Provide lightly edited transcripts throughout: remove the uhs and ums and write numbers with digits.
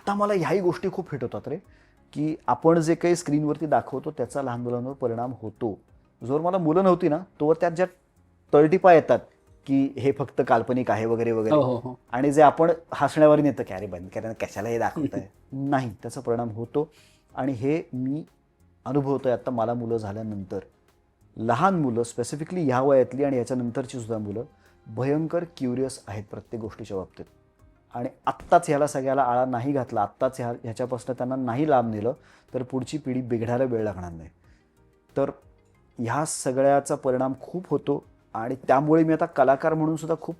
आता मला ह्याही गोष्टी खूप हिट होतात रे, की आपण जे काही स्क्रीनवरती दाखवतो त्याचा लहान मुलांवर परिणाम होतो. जोर मला मुलं नव्हती ना, तोवर त्यात ज्या तळटीपा येतात की हे फक्त काल्पनिक आहे वगैरे वगैरे, हो हो हो. आणि जे आपण हसण्यावर येतं की अरे बंद करा, कशाला हे दाखवत आहे, नाही, त्याचा परिणाम होतो. आणि हे मी अनुभवतोय आता मला मुलं झाल्यानंतर. लहान मुलं स्पेसिफिकली ह्या वयातली आणि याच्यानंतरची सुद्धा मुलं भयंकर क्युरियस आहेत प्रत्येक गोष्टीच्या बाबतीत. आणि आत्ताच ह्याला सगळ्याला आळा नाही घातला, आत्ताच ह्याच्यापासून त्यांना नाही लांब नेलं, तर पुढची पिढी बिघडायला वेळ लागणार नाही. तर ह्या सगळ्याचा परिणाम खूप होतो. आणि त्यामुळे मी आता कलाकार म्हणून सुद्धा खूप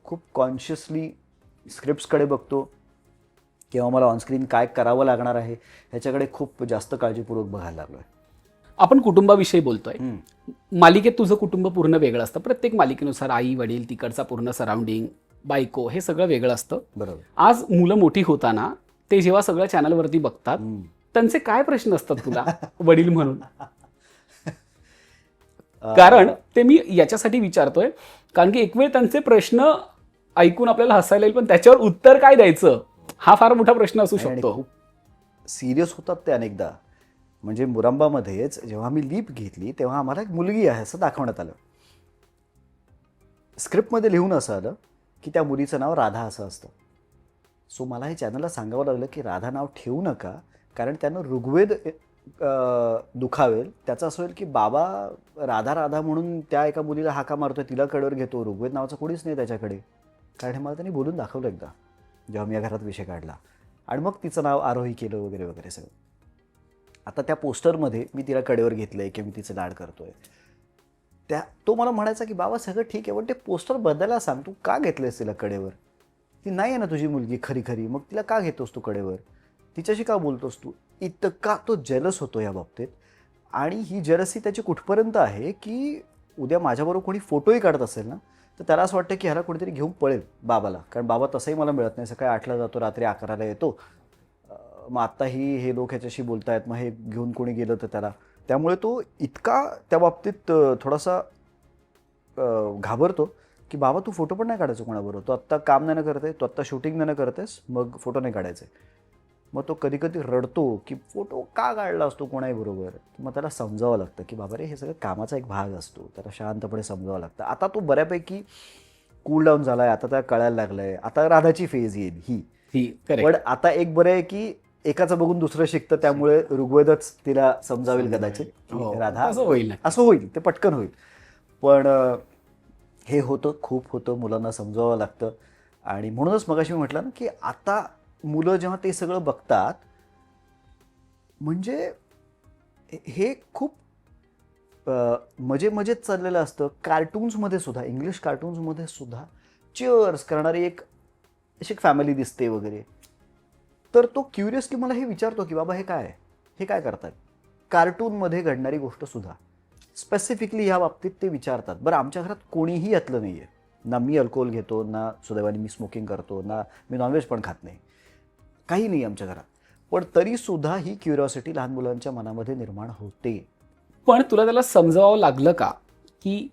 खूप कॉन्शियसली स्क्रिप्ट्सकडे बघतो, किंवा मला ऑनस्क्रीन काय करावं लागणार आहे ह्याच्याकडे खूप जास्त काळजीपूर्वक बघायला लागलो आहे. आपण कुटुंबाविषयी बोलतोय. मालिकेत तुझं कुटुंब पूर्ण वेगळं असतं. प्रत्येक मालिकेनुसार आई वडील, तिकडचा पूर्ण सराउंडिंग, बायको, हे सगळं वेगळं असतं. बरोबर. आज मुलं मोठी होताना ते जेव्हा सगळं चॅनलवरती बघतात, त्यांचे काय प्रश्न असतात तुला वडील म्हणून? कारण ते मी याच्यासाठी विचारतोय, कारण की एक वेळ त्यांचे प्रश्न ऐकून आपल्याला हसायला येईल, पण त्याच्यावर उत्तर काय द्यायचं हा फार मोठा प्रश्न असू शकतो. खूप सिरियस होतात ते अनेकदा. म्हणजे मुरांबामध्येच जेव्हा मी लीप घेतली तेव्हा आम्हाला एक मुलगी आहे असं दाखवण्यात आलं. स्क्रिप्टमध्ये लिहून असं आलं की त्या मुलीचं नाव राधा असं असतं. सो मला हे चॅनलला सांगावं लागलं की राधा नाव ठेवू नका, कारण त्यानं ऋग्वेद दुखावेल. त्याचं असं होईल की बाबा राधा राधा म्हणून त्या एका मुलीला हाका मारतोय, तिला कडेवर घेतो, ऋग्वेद नावाचं कोणीच नाही त्याच्याकडे. कारण हे मला त्यांनी बोलून दाखवलं एकदा जेव्हा मी या घरात विषय काढला. आणि मग तिचं नाव आरोही केलं वगैरे वगैरे सगळं. आता त्या पोस्टरमध्ये मी तिला कडेवर घेतलंय की मी तिचं लाड करतोय. तो मला म्हणायचा की बाबा सगळं ठीक आहे, पण ते पोस्टर बदलायला सांग, तू का घेतलंयस तिला कडेवर? ती नाही आहे ना तुझी मुलगी खरी खरी, मग तिला का घेतोस तू कडेवर? तिच्याशी का बोलतोस तू? इतका तो जेलस होतो या बाबतीत. आणि ही जेलसी त्याची कुठपर्यंत आहे की उद्या माझ्याबरोबर कोणी फोटोही काढत असेल ना, तर त्याला असं वाटतं की ह्याला कोणीतरी घेऊन पळेल बाबाला, कारण बाबा तसंही मला मिळत नाही. सकाळी 8ला जातो, रात्री 11ला येतो. मग आत्ताही हे लोक ह्याच्याशी बोलतायत, मग हे घेऊन कोणी गेलं तर त्याला. त्यामुळे तो इतका त्या बाबतीत थोडासा घाबरतो की बाबा तू फोटो पण नाही काढायचं कोणाबरोबर, तो आत्ता काम नाही करत आहे, तो आत्ता शूटिंग नाही करत आहेस, मग फोटो नाही काढायचे. मग तो कधी कधी रडतो की फोटो का काढला असतो कोणाही बरोबर. मग त्याला समजावं लागतं की बाबा रे हे सगळं कामाचा एक भाग असतो, त्याला शांतपणे समजावं लागतं. आता तो बऱ्यापैकी कूल डाऊन झालाय, आता त्याला कळायला लागलंय. आता राधाची फेज येईल ही. पण आता एक बरं आहे की एकाचं बघून दुसरं शिकतं, त्यामुळे ऋग्वेदच तिला समजावेल कदाचित की राधा असं होईल, ते पटकन होईल. पण हे होतं, खूप होतं, मुलांना समजावं लागतं. आणि म्हणूनच मगाशी मी म्हटलं ना की आता मुलं जेव्हा ते सगळं बघतात, म्हणजे हे खूप मजेत चाललेलं असतं. कार्टून्समध्ये सुद्धा, इंग्लिश कार्टून्समध्ये सुद्धा चिअर्स करणारी एक अशी फॅमिली दिसते वगैरे. तर तो क्युरियसली मला हे विचारतो की बाबा हे काय, हे काय करतात. कार्टूनमध्ये घडणारी गोष्ट सुद्धा स्पेसिफिकली ह्या बाबतीत ते विचारतात. बरं, आमच्या घरात कोणीही यातलं नाही आहे. ना मी अल्कोहोल घेतो, ना सुदैवाने मी स्मोकिंग करतो, ना मी नॉनव्हेज पण खात नाही, काही नाही आमच्या घरात. पण तरीसुद्धा ही क्युरिओसिटी लहान मुलांच्या मनामध्ये निर्माण होते. पण तुला त्याला समजावं लागलं का की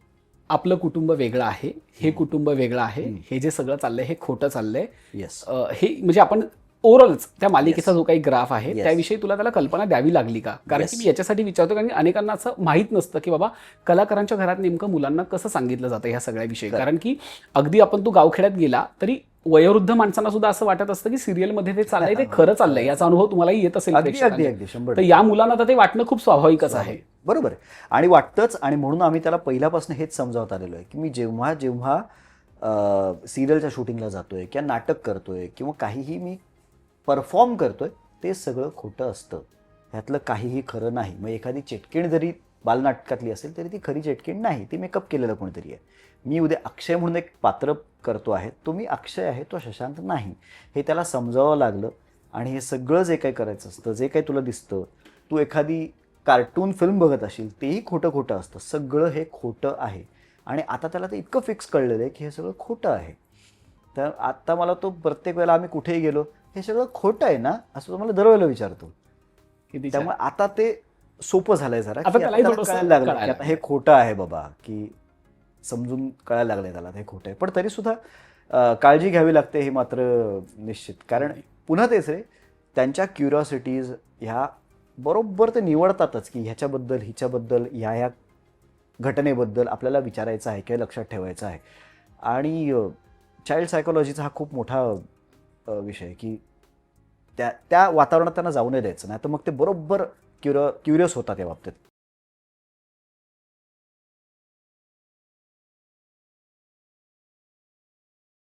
आपलं कुटुंब वेगळं आहे, हे कुटुंब वेगळं आहे, हे जे सगळं चाललंय हे खोटं चाललंय? येस. हे म्हणजे आपण ओव्हरऑलच त्या मालिकेचा जो काही ग्राफ आहे त्याविषयी तुला त्याला कल्पना द्यावी लागली का? कारण की मी याच्यासाठी विचारतो, कारण अनेकांना असं माहीत नसतं की बाबा कलाकारांच्या घरात नेमकं मुलांना कसं सांगितलं जातं ह्या सगळ्याविषयी. कारण की अगदी आपण तू गावखेड्यात गेला तरी वयोवृद्ध माणसांना सुद्धा असं वाटत असतं की सिरियलमध्ये ते चाललंय ते खरं चाललंय. याचा अनुभव तुम्हालाही येत असेल. तर या मुलांना तर ते वाटणं खूप स्वाभाविकच आहे. बरोबर आहे. आणि वाटतंच. आणि म्हणून आम्ही त्याला पहिल्यापासून हेच समजावत आलेलो आहे की मी जेव्हा जेव्हा सिरियलच्या शूटिंगला जातोय किंवा नाटक करतोय किंवा काहीही मी परफॉर्म करतोय, ते सगळं खोटं असतं. ह्यातलं काहीही खरं नाही. मग एखादी चेटकीण जरी बालनाटकातली असेल तरी ती खरी चेटकीण नाही, ती मेकअप केलेलं कोणीतरी आहे. मी उद्या अक्षय म्हणून एक पात्र करतो आहे, तो मी अक्षय आहे, तो शशांक नाही, हे त्याला समजावं लागलं. आणि हे सगळं जे काही करायचं असतं, जे काही तुला दिसतं, तू एखादी कार्टून फिल्म बघत असेल, तेही खोटं खोटं असतं, सगळं हे खोटं आहे. आणि आता त्याला ते इतकं फिक्स कळलेलं आहे की हे सगळं खोटं आहे. तर आता मला तो प्रत्येक वेळेला आम्ही कुठेही गेलो, हे सगळं खोटं आहे ना असं तो मला दरवेळेला विचारतो. त्यामुळे आता ते सोपं झालंय जरा, कळायला लागलं की आता हे खोटं आहे बाबा, की समजून कळायला लागलंय त्याला हे खोटं आहे. पण तरी सुद्धा काळजी घ्यावी लागते, हे मात्र निश्चित. कारण पुन्हा तेच रे, त्यांच्या क्युरिओसिटीज ह्या बरोबर ते निवडतातच की ह्याच्याबद्दल हिच्याबद्दल ह्या घटनेबद्दल आपल्याला विचारायचं आहे किंवा लक्षात ठेवायचं आहे. आणि चाइल्ड सायकोलॉजीचा हा खूप मोठा विषय आहे की त्या त्या वातावरणात त्यांना जाऊ नाही द्यायचं, नाही तर मग ते बरोबर क्युरियस होतात या बाबतीत.